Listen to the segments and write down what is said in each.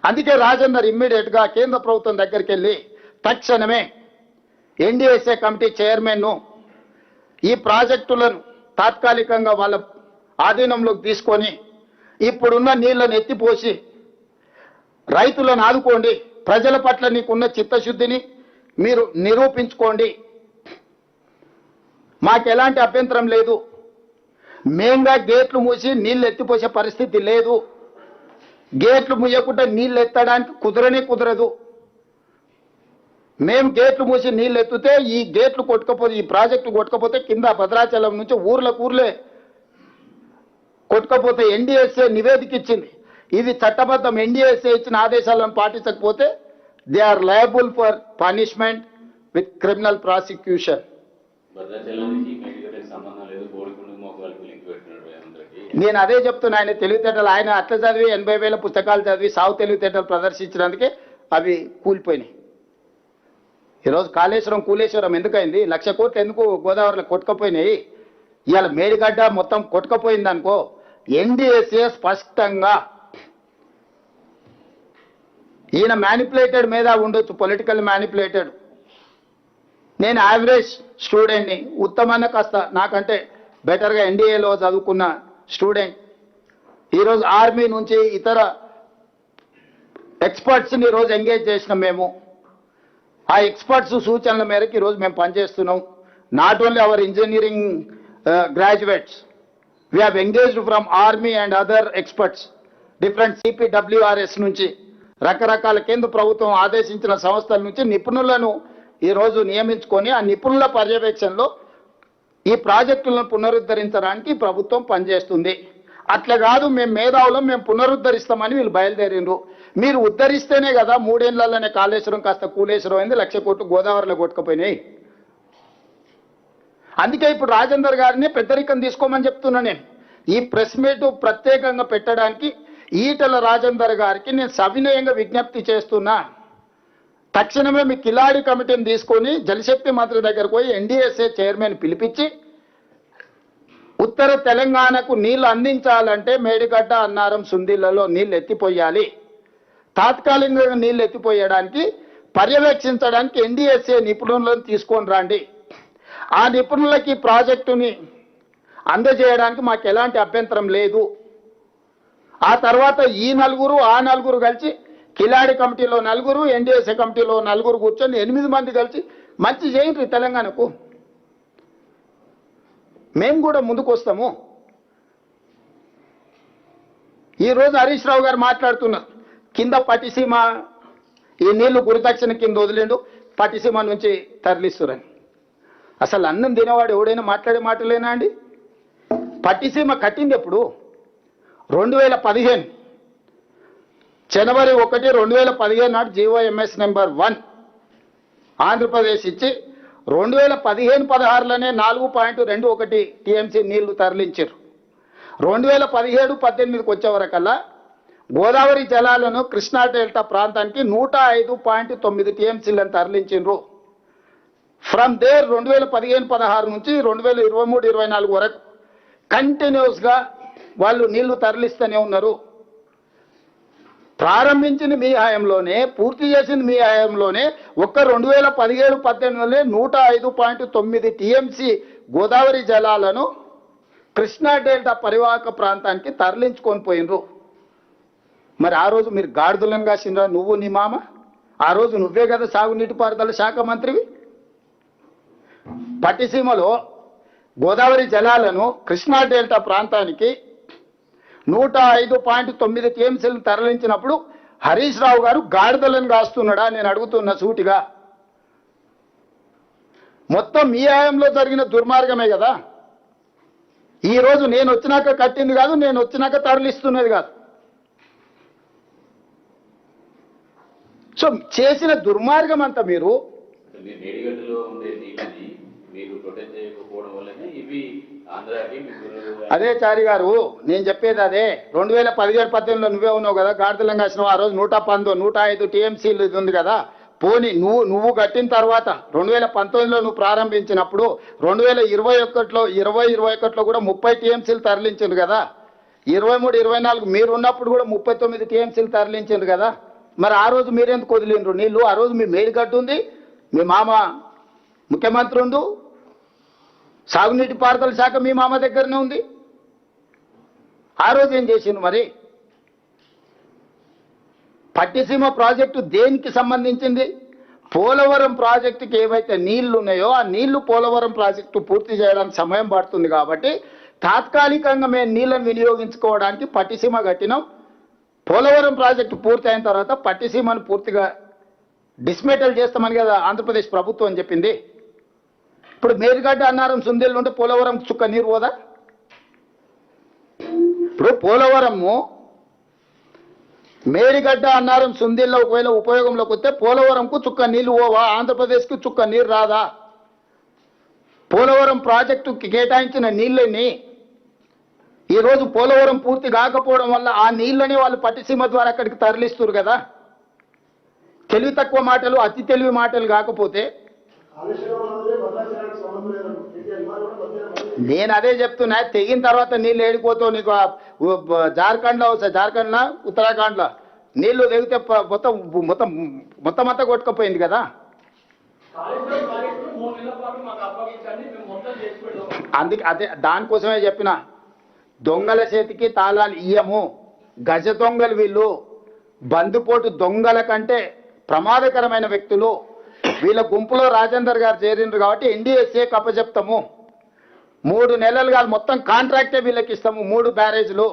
అందుకే రాజేందర్ ఇమ్మీడియట్గా కేంద్ర ప్రభుత్వం దగ్గరికి వెళ్ళి తక్షణమే ఎన్డీఎస్ఏ కమిటీ చైర్మన్ను ఈ ప్రాజెక్టులను తాత్కాలికంగా వాళ్ళ ఆధీనంలోకి తీసుకొని ఇప్పుడున్న నీళ్లను ఎత్తిపోసి రైతులను ఆదుకోండి, ప్రజల పట్ల నీకున్న చిత్తశుద్ధిని మీరు నిరూపించుకోండి, మాకు ఎలాంటి అభ్యంతరం లేదు, మేంగా గేట్లు మూసి నీళ్ళు ఎత్తిపోసే పరిస్థితి లేదు, గేట్లు మూయకుండా నీళ్ళు ఎత్తడానికి కుదరదు, మేము గేట్లు మూసి నీళ్ళు ఎత్తితే ఈ గేట్లు కొట్టుకపోతే ఈ ప్రాజెక్టు కొట్టుకపోతే కింద భద్రాచలం నుంచి ఊర్లే కొట్టుకపోతే ఎన్డీఎస్ఏ నివేదిక ఇచ్చింది, ఇది చట్టబద్ధం, ఎన్డీఎస్ఏ ఇచ్చిన ఆదేశాలను పాటించకపోతే they are liable for punishment with criminal prosecution. నేను అదే చెప్తున్నా, ఆయన తెలివితేటలు ఆయన అట్లా చదివి 80,000 పుస్తకాలు చదివి సాగు తెలివితేటలు ప్రదర్శించడానికే అవి కూలిపోయినాయి. ఈరోజు కాళేశ్వరం కూలేశ్వరం ఎందుకైంది, 1,00,000 కోట్లు ఎందుకు గోదావరిలో కొట్టుకపోయినాయి, ఇవాళ మేడిగడ్డ మొత్తం కొట్టుకపోయింది అనుకో, ఎన్డీఎస్ఏ స్పష్టంగా ఈయన మ్యానిపులేటెడ్ మీద ఉండొచ్చు, పొలిటికల్ మ్యానిపులేటెడ్. నేను యావరేజ్ స్టూడెంట్ని, ఉత్తమన్న కాస్త నాకంటే బెటర్గా ఎన్డీఏలో చదువుకున్న స్టూడెంట్. ఈరోజు ఆర్మీ నుంచి ఇతర ఎక్స్పర్ట్స్ని ఈరోజు ఎంగేజ్ చేసినాం మేము. ఆ ఎక్స్పర్ట్స్ సూచనల మేరకు ఈరోజు మేము పనిచేస్తున్నాం. Not only our engineering graduates, we have engaged from army and other experts, different CPWRS నుంచి రకరకాల కేంద్ర ప్రభుత్వం ఆదేశించిన సంస్థల నుంచి నిపుణులను ఈరోజు నియమించుకొని ఆ నిపుణుల పర్యవేక్షణలో ఈ ప్రాజెక్టులను పునరుద్ధరించడానికి ప్రభుత్వం పనిచేస్తుంది. అట్లా కాదు మేము మేధావులం, మేము పునరుద్ధరిస్తామని వీళ్ళు బయలుదేరిండ్రు. మీరు ఉద్ధరిస్తేనే కదా 3 ఏళ్లలోనే కాళేశ్వరం కాస్త కూలేశ్వరం అయింది, 1,00,000 కోట్లు గోదావరిలో కొట్టుకుపోయినాయి. అందుకే ఇప్పుడు రాజేందర్ గారిని పెద్దరికం తీసుకోమని చెప్తున్నా. నేను ఈ ప్రెస్ మీట్ ప్రత్యేకంగా పెట్టడానికి ఈటల రాజేందర్ గారికి నేను సవినయంగా విజ్ఞప్తి చేస్తున్నా. తక్షణమే మీ కిలాడి కమిటీని తీసుకొని జలశక్తి మంత్రి దగ్గరకు పోయి ఎన్డీఎస్ఏ చైర్మన్ పిలిపించి ఉత్తర తెలంగాణకు నీళ్లు అందించాలంటే మేడిగడ్డ, అన్నారం, సుందిళ్లలో నీళ్లు ఎత్తిపోయాలి. తాత్కాలికంగా నీళ్లు ఎత్తిపోయడానికి పర్యవేక్షించడానికి ఎన్డీఎస్ఏ నిపుణులను తీసుకొని రండి. ఆ నిపుణులకి ప్రాజెక్టుని అందజేయడానికి మాకు ఎలాంటి అభ్యంతరం లేదు. ఆ తర్వాత ఈ నలుగురు ఆ నలుగురు కలిసి కిలాడి కమిటీలో 4, ఎన్డీఎస్ఏ కమిటీలో 4 కూర్చొని 8 మంది కలిసి మంచి చేయండి తెలంగాణకు. మేము కూడా ముందుకు వస్తాము. ఈరోజు హరీష్ రావు గారు మాట్లాడుతున్నారు, కింద పట్టిసీమ ఈ నీళ్లు గురుదక్షిణ కింద వదిలేండు, పట్టిసీమ నుంచి తరలిస్తురని. అసలు అన్నం తినేవాడు ఎవడైనా మాట్లాడే మాటలేనా అండి? పట్టిసీమ కట్టింది ఎప్పుడు? 2015 జనవరి 1, 2015 నాడు GOMS నెంబర్ 1 ఆంధ్రప్రదేశ్ ఇచ్చి 2015-16లోనే 4.21 TMC నీళ్లు తరలించారు. 2017-18కి వచ్చేవరకల్లా గోదావరి జలాలను కృష్ణా డెల్టా ప్రాంతానికి 105.9 TMCలను తరలించారు. ఫ్రమ్ దేర్ 2015-16 నుంచి 2023-24 వరకు కంటిన్యూస్గా వాళ్ళు నీళ్లు తరలిస్తూనే ఉన్నారు. ప్రారంభించింది మీ హయాంలోనే, పూర్తి చేసింది మీ హయాంలోనే. ఒక్క 2017-18లోనే 105.9 TMC గోదావరి జలాలను కృష్ణా డెల్టా పరివాహక ప్రాంతానికి తరలించుకొని పోయినరు. మరి ఆ రోజు మీరు గాడిదలను కాసిండ్రా, నువ్వు నీ మామ? ఆ రోజు నువ్వే కదా సాగునీటిపారుదల శాఖ మంత్రివి. పట్టిసీమలో గోదావరి జలాలను కృష్ణా డెల్టా ప్రాంతానికి 105.9 TMCలను తరలించినప్పుడు హరీష్ రావు గారు గాడిదలను కాస్తున్నాడా? నేను అడుగుతున్న సూటిగా. మొత్తం మీ హయాంలో జరిగిన దుర్మార్గమే కదా. ఈరోజు నేను వచ్చినాక కట్టింది కాదు, నేను వచ్చినాక తరలిస్తున్నది కాదు. సో చేసిన దుర్మార్గం అంతా మీరు అదే చారి గారు, నేను చెప్పేది అదే. 2017-18లో నువ్వే ఉన్నావు కదా, గాడిదలం కాసినావు. ఆ రోజు 105 TMCలు ఇది ఉంది కదా. పోనీ నువ్వు కట్టిన తర్వాత 2019లో నువ్వు ప్రారంభించినప్పుడు 2021లో కూడా 30 TMCలు తరలించింది కదా. 23-24 మీరు ఉన్నప్పుడు కూడా 39 TMCలు తరలించింది కదా. మరి ఆ రోజు మీరెందుకు వదిలిండ్రు నీళ్ళు? ఆ రోజు మీ మేడిగడ్డ ఉంది, మీ మామ ముఖ్యమంత్రి ఉండు, సాగునీటి పారుదల శాఖ మీ మామ దగ్గరనే ఉంది. ఆ రోజు ఏం చేసిండు మరి? పట్టిసీమ ప్రాజెక్టు దేనికి సంబంధించింది? పోలవరం ప్రాజెక్టుకి ఏవైతే నీళ్లు ఉన్నాయో ఆ నీళ్లు పోలవరం ప్రాజెక్టు పూర్తి చేయడానికి సమయం పడుతుంది కాబట్టి తాత్కాలికంగా మేము నీళ్లను వినియోగించుకోవడానికి పట్టిసీమ కట్టినాం. పోలవరం ప్రాజెక్టు పూర్తి అయిన తర్వాత పట్టిసీమను పూర్తిగా డిస్మెటల్ చేస్తామని కదా ఆంధ్రప్రదేశ్ ప్రభుత్వం చెప్పింది. ఇప్పుడు మేడిగడ్డ అన్నారం సుందేళ్ళు ఉంటే పోలవరం చుక్క నీరు పోదా? ఇప్పుడు పోలవరము మేడిగడ్డ అన్నారం సుందిల్లో ఒకవేళ ఉపయోగంలోకి వస్తే పోలవరంకు చుక్క నీళ్లు పోవా? ఆంధ్రప్రదేశ్కు చుక్క నీరు రాదా? పోలవరం ప్రాజెక్టుకి కేటాయించిన నీళ్ళని ఈరోజు పోలవరం పూర్తి కాకపోవడం వల్ల ఆ నీళ్ళని వాళ్ళు పట్టిసీమ ద్వారా అక్కడికి తరలిస్తారు కదా. తెలివి తక్కువ మాటలు, అతి తెలివి మాటలు కాకపోతే నేను అదే చెప్తున్నా. తెగిన తర్వాత నీళ్ళు ఏడిపోతావు నీకు. జార్ఖండ్లో వస్తాయి, జార్ఖండ్లో ఉత్తరాఖండ్లో నీళ్లు తెగితే మొత్తం మొత్తం మొత్తం అంతా కొట్టుకుపోయింది కదా. అందుకే అదే దానికోసమే చెప్పిన దొంగల చేతికి తాళాలు ఇయ్యము. గజ దొంగలు వీళ్ళు, బందుపోటు దొంగల కంటే ప్రమాదకరమైన వ్యక్తులు. వీళ్ళ గుంపులో రాజేందర్ గారు చేరిండ్రు కాబట్టి ఎన్డీఎస్ఏ అప్పచెప్తాము. 3 నెలలు కాదు, మొత్తం కాంట్రాక్టే వీళ్ళకి ఇస్తాము. 3 బ్యారేజ్లు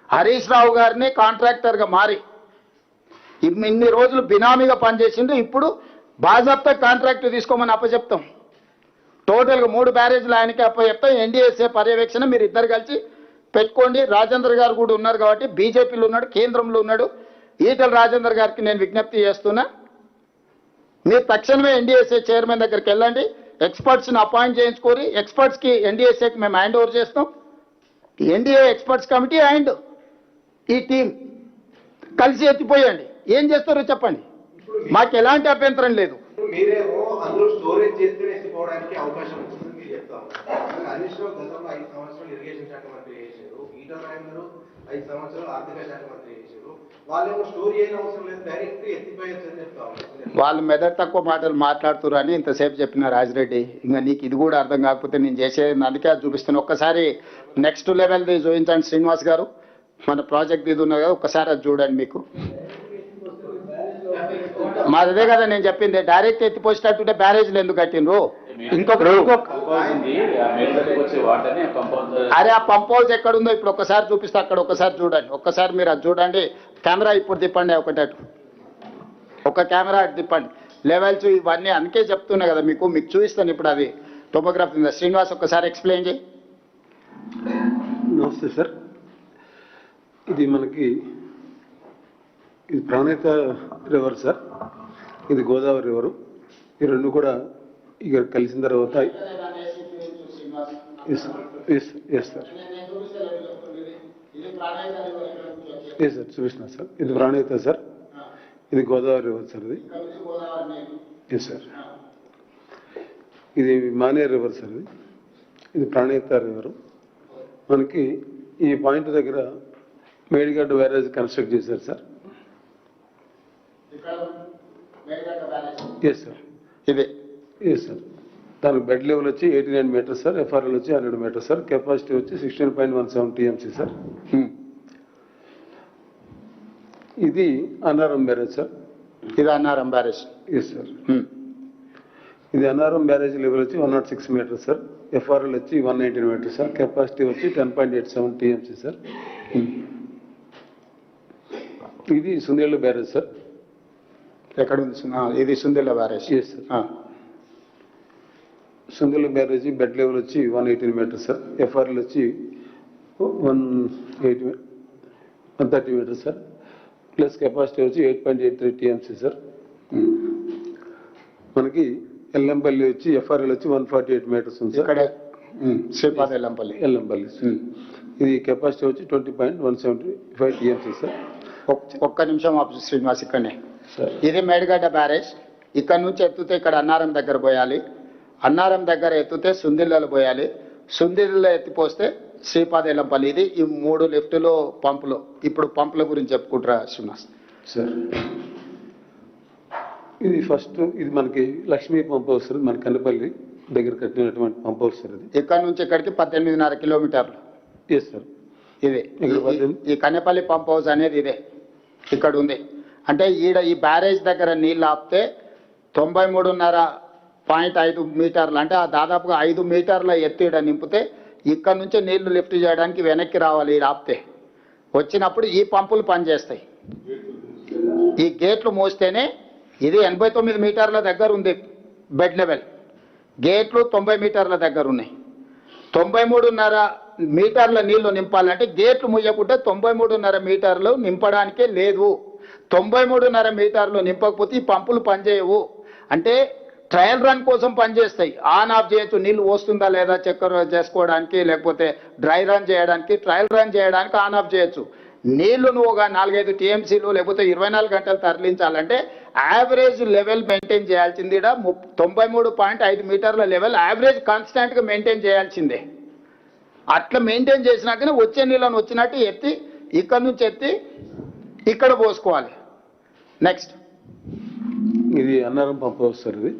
హరీష్ రావు గారిని కాంట్రాక్టర్గా మారి ఇన్ని రోజులు బినామీగా పనిచేసిండు. ఇప్పుడు బాజాప్తా కాంట్రాక్ట్ తీసుకోమని అప్పచెప్తాం. టోటల్గా 3 బ్యారేజ్లు ఆయనకి అప్పచెప్తాం. ఎన్డీఎస్ఏ పర్యవేక్షణ మీరు ఇద్దరు కలిసి పెట్టుకోండి. రాజేందర్ గారు కూడా ఉన్నారు కాబట్టి బీజేపీలో ఉన్నాడు, కేంద్రంలో ఉన్నాడు. ఈటల రాజేందర్ గారికి నేను విజ్ఞప్తి చేస్తున్నా, మీరు తక్షణమే ఎన్డీఎస్ఏ చైర్మన్ దగ్గరికి వెళ్ళండి, ఎక్స్పర్ట్స్ని అపాయింట్ చేయించుకోరి. ఎక్స్పర్ట్స్కి ఎన్డీఎస్ఏకి మేము హ్యాండ్ ఓవర్ చేస్తాం. ఎన్డీఏ ఎక్స్పర్ట్స్ కమిటీ అండ్ ఈ టీం కలిసి ఎత్తిపోయండి. ఏం చేస్తారో చెప్పండి, మాకు ఎలాంటి అభ్యంతరం లేదు. మీరేమో అందులో స్టోరేజ్ చేస్తేనే ఎత్తిపోవడానికి అవకాశం ఉంటుంది మీరు చెప్తాము. హరీష్ రావు గతంలో 5 సంవత్సరాలు ఇరిగేషన్ శాఖ మంత్రి చేశారు, ఈటల రాజేందర్ 5 సంవత్సరాలు ఆర్థిక శాఖ మంత్రి చేశారు. వాళ్ళేమో స్టోర్ చేయని అవసరం లేదు, డైరెక్ట్ ఎత్తిపోయచ్చు అని చెప్తాము. వాళ్ళు మెదడు తక్కువ మాటలు మాట్లాడుతున్నారు అని ఇంతసేపు చెప్పిన రాజిరెడ్డి. ఇంకా నీకు ఇది కూడా అర్థం కాకపోతే నేను చేసేది అందుకే చూపిస్తాను. ఒక్కసారి నెక్స్ట్ లెవెల్ది చూపించండి శ్రీనివాస్ గారు. మన ప్రాజెక్ట్ ఇది ఉన్నది కదా, ఒక్కసారి అది చూడండి. మీకు మాదే కదా నేను చెప్పింది, డైరెక్ట్ ఎత్తిపోసేటట్టుంటే బ్యారేజ్లు ఎందుకు కట్టిండ్రు? అరే ఆ పంప్ హౌస్ ఎక్కడుందో ఇప్పుడు ఒక్కసారి చూపిస్తే అక్కడ ఒక్కసారి చూడండి. ఒక్కసారి మీరు అది చూడండి. కెమెరా ఇప్పుడు తిప్పండి, ఒకటట్టు ఒక కెమెరా అటు తిప్పండి. లెవెల్స్ ఇవన్నీ అందుకే చెప్తున్నా కదా మీకు చూపిస్తాను. ఇప్పుడు అది టోపోగ్రఫీ ఉంది. శ్రీనివాస్ ఒక్కసారి ఎక్స్ప్లెయిన్ చేయి. నమస్తే సార్. ఇది మనకి ఇది ప్రాణహిత రివర్ సార్, ఇది గోదావరి రివరు. ఈ రెండు కూడా ఇక కలిసిన తర్వాత ఎస్ సార్ ఎస్ సార్ చూపిస్తున్నా సార్. ఇది ప్రాణహిత సార్, ఇది గోదావరి రివర్ సార్. ఇది ఎస్ సార్. ఇది మానేర్ రివర్ సార్. ఇది ప్రాణహిత రివరు. మనకి ఈ పాయింట్ దగ్గర మేడిగడ్డ బ్యారేజ్ కన్స్ట్రక్ట్ చేశారు సార్. Yes sir. ఇదే ఎస్ సార్. దానికి బెడ్ లెవెల్ వచ్చి 89 మీటర్స్ సార్, ఎఫ్ఆర్ఎల్ వచ్చి 100 మీటర్స్ సార్, కెపాసిటీ వచ్చి 16.17 టీఎంసీ సార్. ఇది అన్నారం బ్యారేజ్ సార్. ఇది అన్నారం బ్యారేజ్. Yes sir. ఇది అన్నారం బ్యారేజ్ లెవెల్ వచ్చి 106 మీటర్స్ సార్, ఎఫ్ఆర్ఎల్ వచ్చి 119 మీటర్స్ సార్, కెపాసిటీ వచ్చి 10.87 టీఎంసీ సార్. ఇది సుందేళ్ళు బ్యారేజ్ సార్. ఎక్కడ ఉంది? ఇది Sundilla barrage. Yes sir. Sundilla barrage bed level వచ్చి 118 మీటర్స్ సార్, ఎఫ్ఆర్ఎల్ వచ్చి 130 మీటర్స్ సార్, ప్లస్ కెపాసిటీ వచ్చి 8.83 టీఎంసీ సార్. మనకి ఎల్లంపల్లి వచ్చి ఎఫ్ఆర్ఎల్ వచ్చి 148 మీటర్స్ ఉంది సార్. శ్రీపాద ఎల్లంపల్లి. ఇది కెపాసిటీ వచ్చి 20.175 టీఎంసీ సార్. ఒక్క నిమిషం ఆపు శ్రీనివాస్. ఇక్కడనే ఇది మేడిగడ్డ బ్యారేజ్. ఇక్కడ నుంచి ఎత్తుతే ఇక్కడ అన్నారం దగ్గర పోయాలి, అన్నారం దగ్గర ఎత్తుతే సుందిళ్ళలో పోయాలి, సుందిళ్ళలో ఎత్తిపోస్తే శ్రీపాద ఎల్లంపల్లి. ఇది ఈ 3 లిఫ్టులు పంపులు. ఇప్పుడు పంపుల గురించి చెప్పుకుంటారా శ్రీనివాస్? సార్ ఇది ఫస్ట్ ఇది మనకి లక్ష్మీ పంప్ హౌస్ సార్, మన కన్నపల్లి దగ్గర కట్టినటువంటి పంప్ హౌస్ సార్ ఇది. ఇక్కడ నుంచి ఇక్కడికి 18.5 కిలోమీటర్లు ఎస్ సార్. ఇదే ఇక్కడ ఈ కన్నెపల్లి పంప్ హౌస్ అనేది ఇదే ఇక్కడ ఉంది. అంటే ఈడ ఈ బ్యారేజ్ దగ్గర నీళ్ళు ఆపితే 93.5 మీటర్లు అంటే ఆ దాదాపుగా 5 మీటర్ల ఎత్తు ఈడ నింపితే ఇక్కడ నుంచి నీళ్లు లిఫ్ట్ చేయడానికి వెనక్కి రావాలి. ఈడ ఆపితే వచ్చినప్పుడు ఈ పంపులు పనిచేస్తాయి. ఈ గేట్లు మూస్తేనే ఇది 89 మీటర్ల దగ్గర ఉంది బెడ్ లెవెల్. గేట్లు 90 మీటర్ల దగ్గర ఉన్నాయి. 93.5 మీటర్ల నీళ్లు నింపాలంటే గేట్లు ముయ్యకుంటే 93.5 మీటర్లు నింపడానికే లేదు. 93.5 మీటర్లు నింపకపోతే ఈ పంపులు పనిచేయవు. అంటే ట్రయల్ రన్ కోసం పనిచేస్తాయి. ఆన్ ఆఫ్ చేయొచ్చు, నీళ్లు వస్తుందా లేదా చెక్ చేసుకోవడానికి, లేకపోతే డ్రై రన్ చేయడానికి, ట్రయల్ రన్ చేయడానికి ఆన్ ఆఫ్ చేయొచ్చు. నీళ్లు నువ్వు ఒక 4-5 టీఎంసీలు లేకపోతే 24 గంటలు తరలించాలంటే యావరేజ్ లెవెల్ మెయింటైన్ చేయాల్సింది. 93.5 మీటర్ల లెవెల్ యావరేజ్ కాన్స్టాంట్గా మెయింటైన్ చేయాల్సిందే. అట్లా మెయింటైన్ చేసినాకనే వచ్చే నీళ్ళను వచ్చినట్టు ఎత్తి ఇక్కడ నుంచి ఎత్తి ఇక్కడ పోసుకోవాలి. నెక్స్ట్ ఇది అన్నారం పంప్ హౌస్ సార్ ఇది.